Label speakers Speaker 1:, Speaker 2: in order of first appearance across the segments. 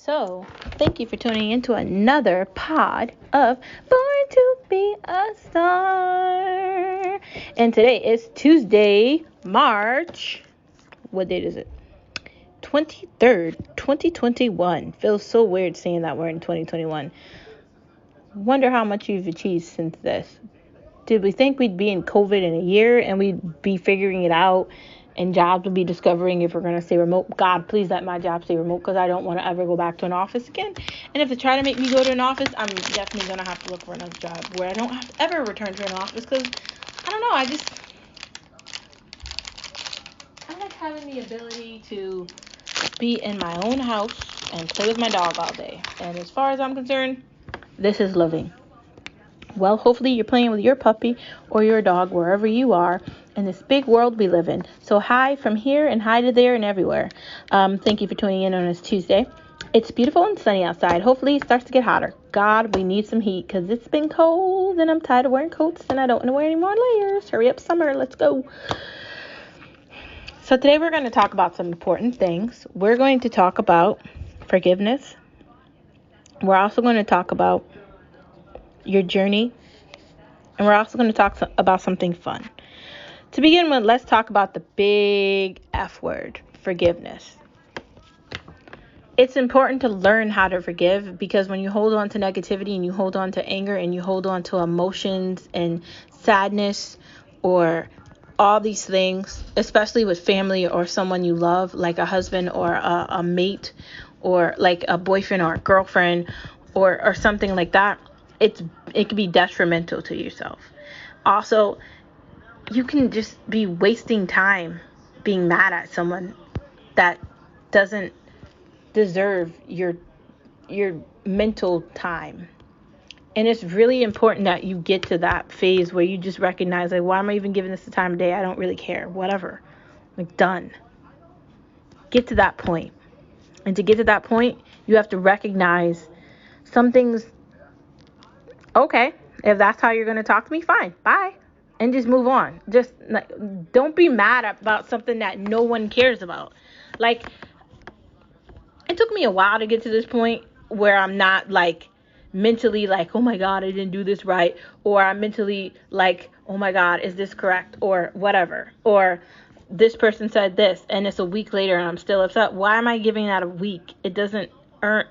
Speaker 1: So, thank you for tuning into another pod of Born to Be a Star. And today is Tuesday, March. What date is it? 23rd, 2021. Feels so weird saying that we're in 2021. Wonder how much you've achieved since this. Did we think we'd be in COVID in a year and we'd be figuring it out and jobs would be discovering if we're going to stay remote? God, please let my job stay remote because I don't want to ever go back to an office again. And if they try to make me go to an office, I'm definitely going to have to look for another job where I don't have to ever return to an office because, I don't know, I like having the ability to be in my own house and play with my dog all day. And as far as I'm concerned, this is living. Well, hopefully you're playing with your puppy or your dog wherever you are in this big world we live in. So hi from here and hi to there and everywhere. Thank you for tuning in on this Tuesday. It's beautiful and sunny outside. Hopefully it starts to get hotter. God, we need some heat because it's been cold and I'm tired of wearing coats and I don't want to wear any more layers. Hurry up, summer. Let's go. So today we're going to talk about some important things. We're going to talk about forgiveness. We're also going to talk about your journey, and we're also going to talk about something fun. To begin with, let's talk about the big F word, forgiveness. It's important to learn how to forgive because when you hold on to negativity and you hold on to anger and you hold on to emotions and sadness or all these things, especially with family or someone you love, like a husband or a mate or like a boyfriend or a girlfriend or something like that, it can be detrimental to yourself. Also, you can just be wasting time being mad at someone that doesn't deserve your mental time. And it's really important that you get to that phase where you just recognize, like, why am I even giving this the time of day? I don't really care. Whatever. Like, done. Get to that point. And to get to that point, you have to recognize some things. Okay, if that's how you're going to talk to me, fine, bye. And just move on. Just don't be mad about something that no one cares about. Like, it took me a while to get to this point where I'm not like mentally like, oh my God, I didn't do this right. Or I'm mentally like, oh my God, is this correct? Or whatever. Or this person said this and it's a week later and I'm still upset. Why am I giving that a week? It doesn't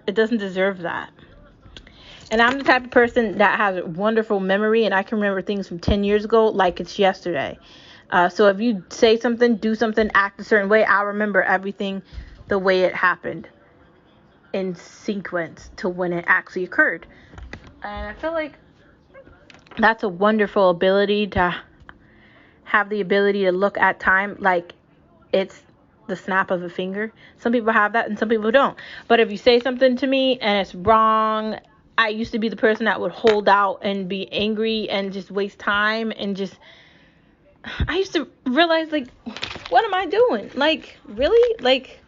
Speaker 1: deserve that. And I'm the type of person that has a wonderful memory, and I can remember things from 10 years ago like it's yesterday. So if you say something, do something, act a certain way, I'll remember everything the way it happened in sequence to when it actually occurred. And I feel like that's a wonderful ability to have the ability to look at time like it's the snap of a finger. Some people have that and some people don't. But if you say something to me and it's wrong, I used to be the person that would hold out and be angry and just waste time and just, I used to realize, like, what am I doing? Like, really? Like,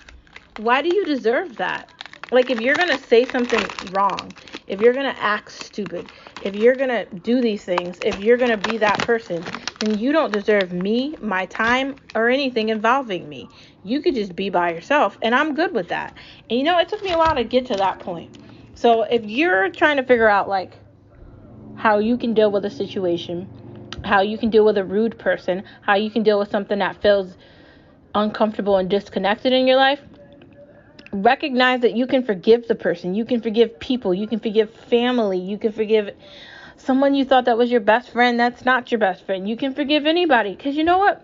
Speaker 1: why do you deserve that? Like, if you're going to say something wrong, if you're going to act stupid, if you're going to do these things, if you're going to be that person, then you don't deserve me, my time, or anything involving me. You could just be by yourself, and I'm good with that. And, you know, it took me a while to get to that point. So if you're trying to figure out, like, how you can deal with a situation, how you can deal with a rude person, how you can deal with something that feels uncomfortable and disconnected in your life, recognize that you can forgive the person. You can forgive people. You can forgive family. You can forgive someone you thought that was your best friend that's not your best friend. You can forgive anybody because you know what?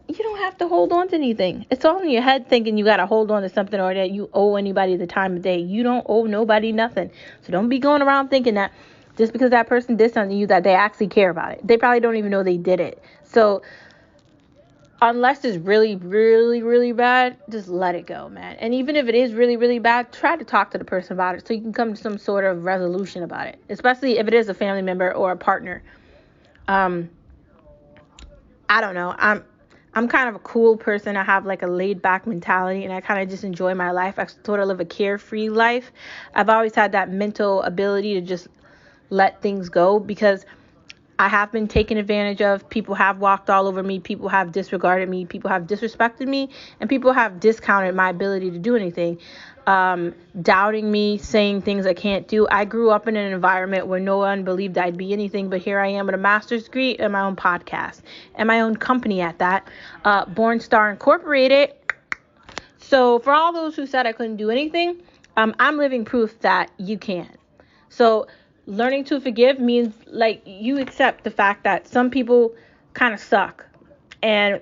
Speaker 1: You don't have to hold on to anything. It's all in your head thinking you got to hold on to something or that you owe anybody the time of day. You don't owe nobody nothing. So don't be going around thinking that just because that person did something to you that they actually care about it. They probably don't even know they did it. So unless it's really, really, really bad, just let it go, man. And even if it is really, really bad, try to talk to the person about it so you can come to some sort of resolution about it, especially if it is a family member or a partner. I don't know. I'm kind of a cool person. I have like a laid back mentality and I kind of just enjoy my life. I sort of live a carefree life. I've always had that mental ability to just let things go because I have been taken advantage of. People have walked all over me. People have disregarded me. People have disrespected me and people have discounted my ability to do anything. doubting me, saying things I can't do. I grew up in an environment where no one believed I'd be anything, but here I am with a master's degree and my own podcast and my own company at that, Born Star Incorporated. So for all those who said I couldn't do anything, I'm living proof that you can. So learning to forgive means like you accept the fact that some people kind of suck and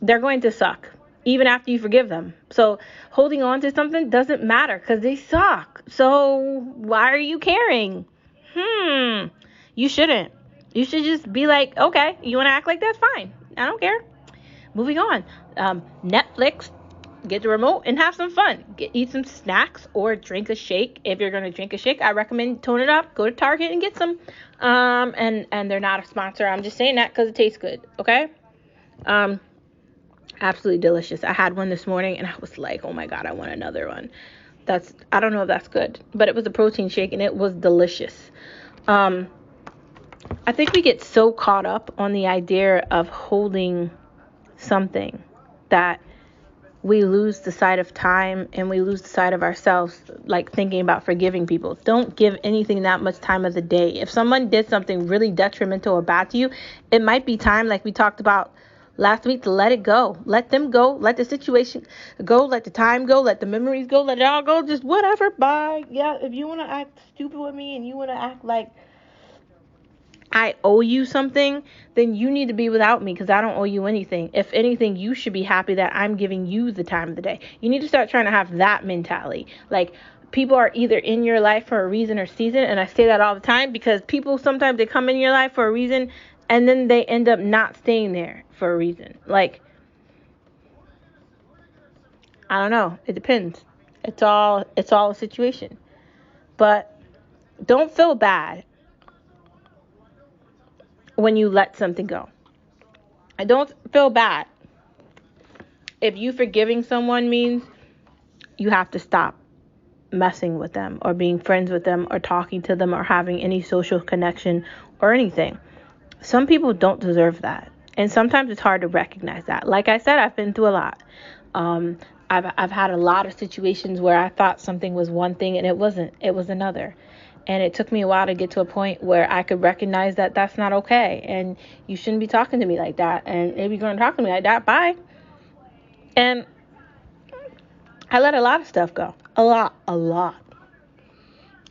Speaker 1: they're going to suck even after you forgive them. So holding on to something doesn't matter because they suck. So why are you caring? You shouldn't. You should just be like, okay, you want to act like that's fine. I don't care. Moving on. Netflix. Get the remote and have some fun. Eat some snacks or drink a shake. If you're going to drink a shake, I recommend tone it up. Go to Target and get some. And they're not a sponsor. I'm just saying that because it tastes good. Okay? Absolutely delicious. I had one this morning and I was like, oh my God, I want another one. I don't know if that's good, but it was a protein shake and it was delicious. I think we get so caught up on the idea of holding something that we lose the sight of time and we lose the sight of ourselves, like thinking about forgiving people. Don't give anything that much time of the day. If someone did something really detrimental or bad to you, it might be time, like we talked about last week, to let it go. Let them go. Let the situation go. Let the time go. Let the memories go. Let it all go. Just whatever. Bye. Yeah, if you want to act stupid with me and you want to act like I owe you something, then you need to be without me because I don't owe you anything. If anything, you should be happy that I'm giving you the time of the day. You need to start trying to have that mentality. Like, people are either in your life for a reason or season, and I say that all the time because people sometimes they come in your life for a reason and then they end up not staying there for a reason. Like, I don't know. It depends. It's all a situation. But don't feel bad when you let something go. I don't feel bad if you forgiving someone means you have to stop messing with them or being friends with them or talking to them or having any social connection or anything. Some people don't deserve that. And sometimes it's hard to recognize that. Like I said, I've been through a lot. I've had a lot of situations where I thought something was one thing and it wasn't. It was another. And it took me a while to get to a point where I could recognize that that's not okay. And you shouldn't be talking to me like that. And if you're going to talk to me like that, bye. And I let a lot of stuff go. A lot.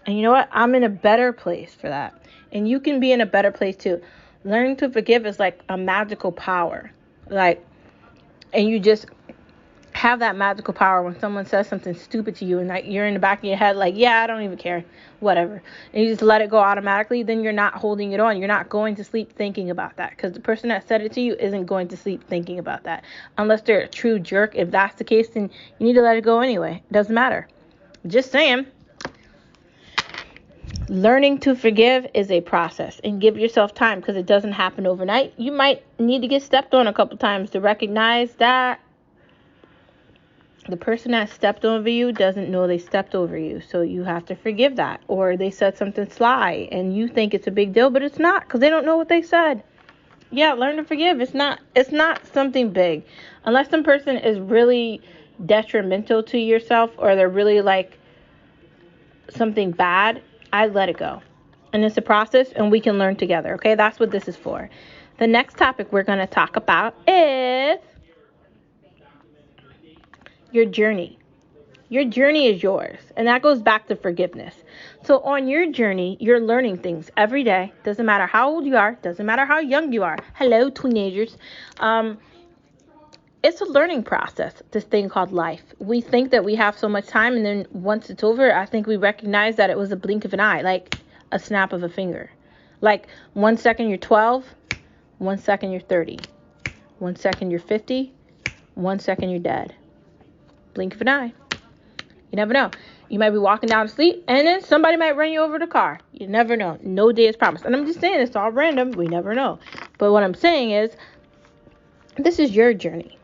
Speaker 1: And you know what? I'm in a better place for that. And you can be in a better place too. Learning to forgive is like a magical power. And you just have that magical power when someone says something stupid to you and like you're in the back of your head like, yeah, I don't even care, whatever, and you just let it go automatically. Then you're not holding it on. You're not going to sleep thinking about that because the person that said it to you isn't going to sleep thinking about that unless they're a true jerk. If that's the case, then you need to let it go anyway. It doesn't matter. Just saying. Learning to forgive is a process, and give yourself time because it doesn't happen overnight. You might need to get stepped on a couple times to recognize that the person that stepped over you doesn't know they stepped over you. So you have to forgive that. Or they said something sly and you think it's a big deal, but it's not because they don't know what they said. Yeah, learn to forgive. It's not something big. Unless some person is really detrimental to yourself or they're really like something bad, I let it go. And it's a process and we can learn together. Okay, that's what this is for. The next topic we're going to talk about is your journey. Your journey is yours. And that goes back to forgiveness. So on your journey, you're learning things every day. Doesn't matter how old you are. Doesn't matter how young you are. Hello, teenagers. It's a learning process, this thing called life. We think that we have so much time. And then once it's over, I think we recognize that it was a blink of an eye. Like a snap of a finger. Like 1 second you're 12. 1 second you're 30. 1 second you're 50. 1 second you're dead. Blink of an eye. You never know. You might be walking down the street and then somebody might run you over with a car. You never know. No day is promised. And I'm just saying it's all random. We never know. But what I'm saying is this is your journey.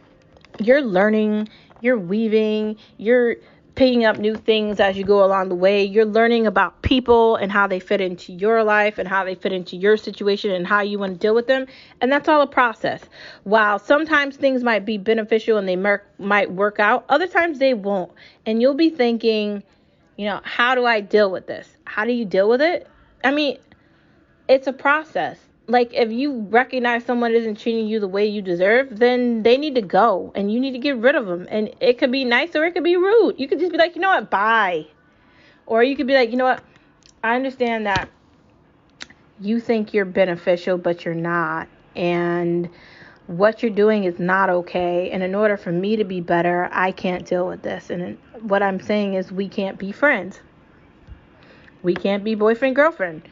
Speaker 1: You're learning. You're weaving. You're picking up new things as you go along the way. You're learning about people and how they fit into your life and how they fit into your situation and how you want to deal with them. And that's all a process. While sometimes things might be beneficial and they might work out, other times they won't. And you'll be thinking, how do I deal with this? How do you deal with it? I mean, it's a process. Like, if you recognize someone isn't treating you the way you deserve, then they need to go and you need to get rid of them. And it could be nice or it could be rude. You could just be like, bye. Or you could be like, I understand that you think you're beneficial, but you're not. And what you're doing is not okay. And in order for me to be better, I can't deal with this. And what I'm saying is we can't be friends. We can't be boyfriend, girlfriend.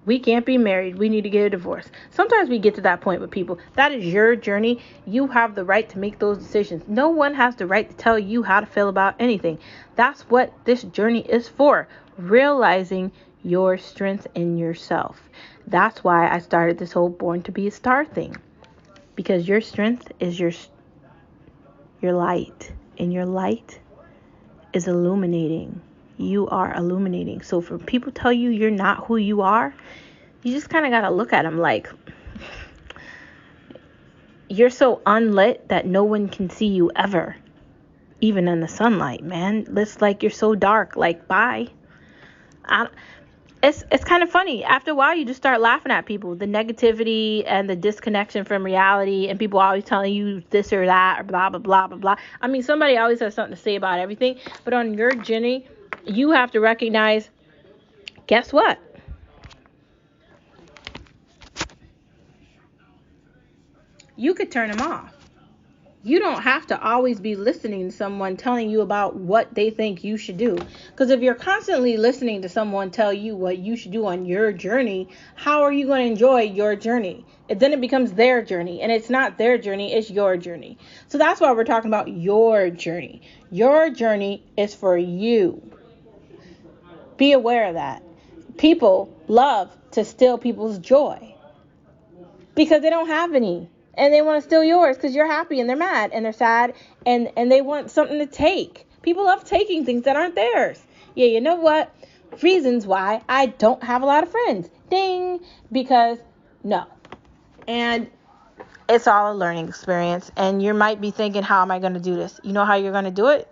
Speaker 1: We can't be married. We need to get a divorce. Sometimes we get to that point with people. That is your journey. You have the right to make those decisions. No one has the right to tell you how to feel about anything. That's what this journey is for. Realizing your strength in yourself. That's why I started this whole Born to Be a Star thing. Because your strength is your light. And your light is illuminating. You are illuminating. So for people tell you you're not who you are, you just kind of got to look at them like you're so unlit that no one can see you ever, even in the sunlight, man. It's like you're so dark, like, bye. It's kind of funny. After a while, you just start laughing at people, the negativity and the disconnection from reality, and people always telling you this or that or blah, blah, blah, blah, blah. I mean, somebody always has something to say about everything, but on your journey, you have to recognize, guess what? You could turn them off. You don't have to always be listening to someone telling you about what they think you should do. Because if you're constantly listening to someone tell you what you should do on your journey, how are you going to enjoy your journey? Then it becomes their journey. And it's not their journey, it's your journey. So that's why we're talking about your journey. Your journey is for you. Be aware of that. People love to steal people's joy because they don't have any. And they want to steal yours because you're happy and they're mad and they're sad and they want something to take. People love taking things that aren't theirs. Yeah, you know what? Reasons why I don't have a lot of friends. Ding. Because no. And it's all a learning experience. And you might be thinking, how am I going to do this? You know how you're going to do it?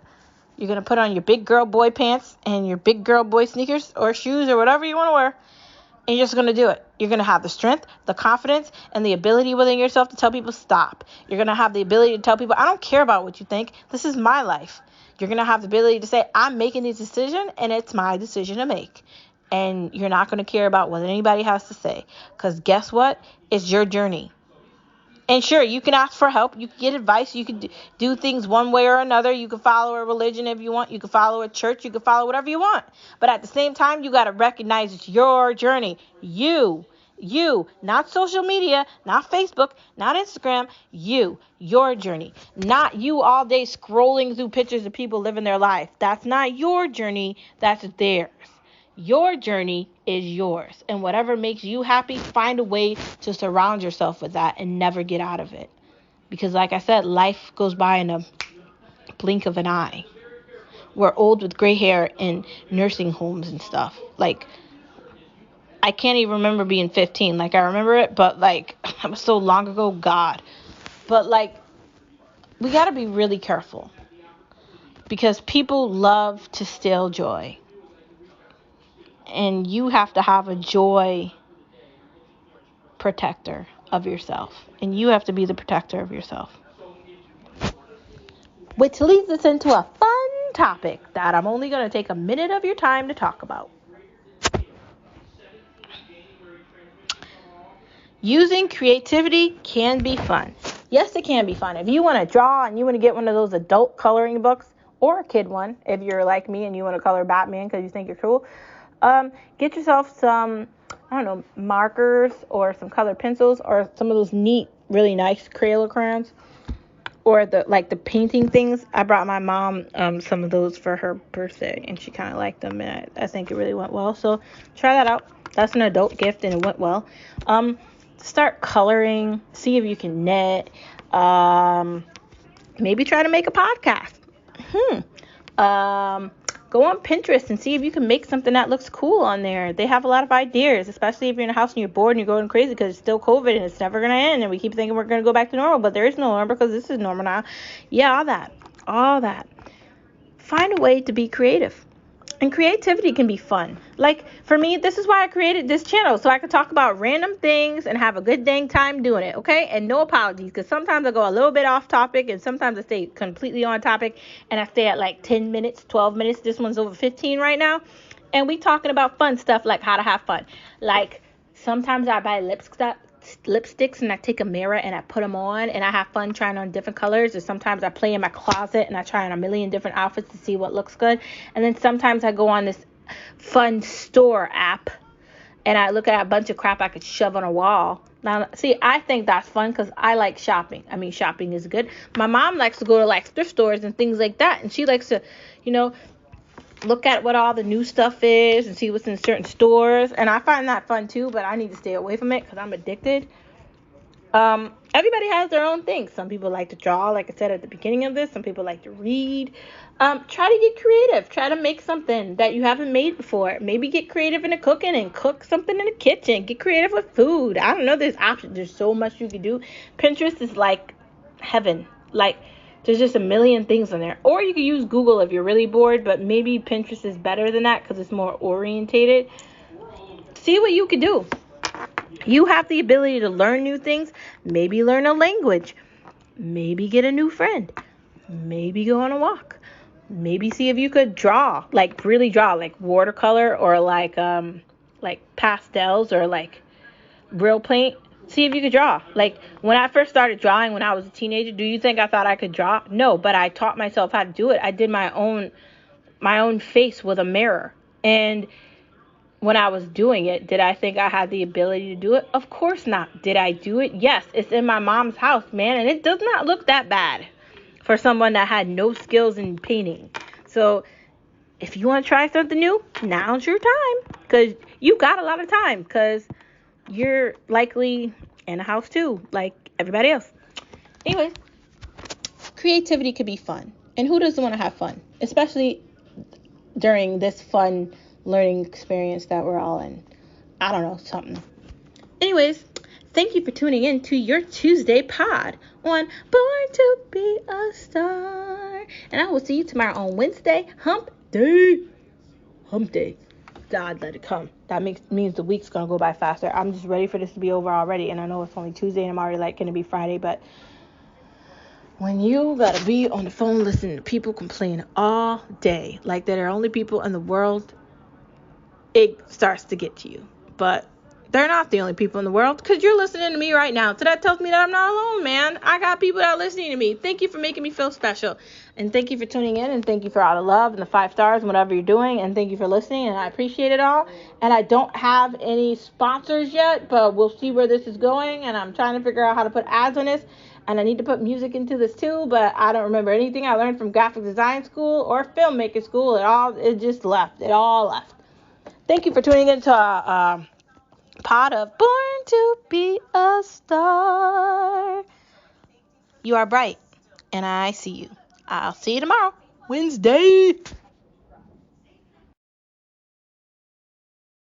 Speaker 1: You're going to put on your big girl boy pants and your big girl boy sneakers or shoes or whatever you want to wear. And you're just going to do it. You're going to have the strength, the confidence, and the ability within yourself to tell people stop. You're going to have the ability to tell people, I don't care about what you think. This is my life. You're going to have the ability to say, I'm making this decision, and it's my decision to make. And you're not going to care about what anybody has to say. Because guess what? It's your journey. And sure, you can ask for help. You can get advice. You can do things one way or another. You can follow a religion if you want. You can follow a church. You can follow whatever you want. But at the same time, you got to recognize it's your journey. You, not social media, not Facebook, not Instagram. Your journey. Not you all day scrolling through pictures of people living their life. That's not your journey. That's theirs. Your journey is yours. And whatever makes you happy, find a way to surround yourself with that and never get out of it. Because like I said, life goes by in a blink of an eye. We're old with gray hair in nursing homes and stuff. Like, I can't even remember being 15. Like, I remember it, but like, it was so long ago, God. But like, we got to be really careful. Because people love to steal joy. And you have to have a joy protector of yourself. And you have to be the protector of yourself. Which leads us into a fun topic that I'm only going to take a minute of your time to talk about. Using creativity can be fun. Yes, it can be fun. If you want to draw and you want to get one of those adult coloring books, or a kid one, if you're like me and you want to color Batman because you think you're cool, get yourself some, markers or some colored pencils or some of those neat, really nice Crayola crayons or the painting things. I brought my mom some of those for her birthday and she kind of liked them and I think it really went well. So try that out. That's an adult gift and it went well. Start coloring. See if you can knit. Maybe try to make a podcast. Go on Pinterest and see if you can make something that looks cool on there. They have a lot of ideas, especially if you're in a house and you're bored and you're going crazy because it's still COVID and it's never going to end. And we keep thinking we're going to go back to normal, but there is no normal because this is normal now. Yeah, all that. Find a way to be creative. And creativity can be fun. Like, for me, this is why I created this channel, so I could talk about random things and have a good dang time doing it, okay? And no apologies, because sometimes I go a little bit off topic, and sometimes I stay completely on topic, and I stay at like 10 minutes, 12 minutes. This one's over 15 right now. And we talking about fun stuff, like how to have fun. Like, sometimes I buy lipsticks and I take a mirror and I put them on and I have fun trying on different colors. Or sometimes I play in my closet and I try on a million different outfits to see what looks good. And then sometimes I go on this fun store app and I look at a bunch of crap I could shove on a wall. Now, see, I think that's fun because I like shopping. I mean, shopping is good. My mom likes to go to like thrift stores and things like that, and she likes to, look at what all the new stuff is and see what's in certain stores. And I find that fun too, but I need to stay away from it because I'm addicted. Everybody has their own thing. Some people like to draw, like I said at the beginning of this. Some people like to read. Try to get creative. Try to make something that you haven't made before. Maybe get creative in the cooking and cook something in the kitchen. Get creative with food. I don't know. There's options. There's so much you can do. Pinterest is like heaven. Like, there's just a million things on there. Or you can use Google if you're really bored, but maybe Pinterest is better than that because it's more orientated. See what you can do. You have the ability to learn new things. Maybe learn a language. Maybe get a new friend. Maybe go on a walk. Maybe see if you could draw, like really draw, like watercolor or like pastels or like real paint. See if you could draw. Like, when I first started drawing when I was a teenager, do you think I thought I could draw? No, but I taught myself how to do it. I did my own face with a mirror. And when I was doing it, did I think I had the ability to do it? Of course not. Did I do it? Yes. It's in my mom's house, man, and it does not look that bad for someone that had no skills in painting. So, if you want to try something new, now's your time, because you got a lot of time, because you're likely in a house too, like everybody else. Anyways, creativity could be fun. And who doesn't want to have fun? Especially during this fun learning experience that we're all in. I don't know, something. Anyways, thank you for tuning in to your Tuesday pod on Born to Be a Star. And I will see you tomorrow on Wednesday, Hump Day. Hump Day. God, let it come. That means the week's going to go by faster. I'm just ready for this to be over already. And I know it's only Tuesday and I'm already like going to be Friday. But when you got to be on the phone listening to people complain all day, like they're the only people in the world, it starts to get to you. But they're not the only people in the world, because you're listening to me right now. So that tells me that I'm not alone, man. I got people that are listening to me. Thank you for making me feel special. And thank you for tuning in. And thank you for all the love and the 5 stars and whatever you're doing. And thank you for listening. And I appreciate it all. And I don't have any sponsors yet, but we'll see where this is going. And I'm trying to figure out how to put ads on this. And I need to put music into this too, but I don't remember anything I learned from graphic design school or filmmaking school. It just left. It all left. Thank you for tuning in to a pod of Born to Be a Star. You are bright, and I see you. I'll see you tomorrow, Wednesday.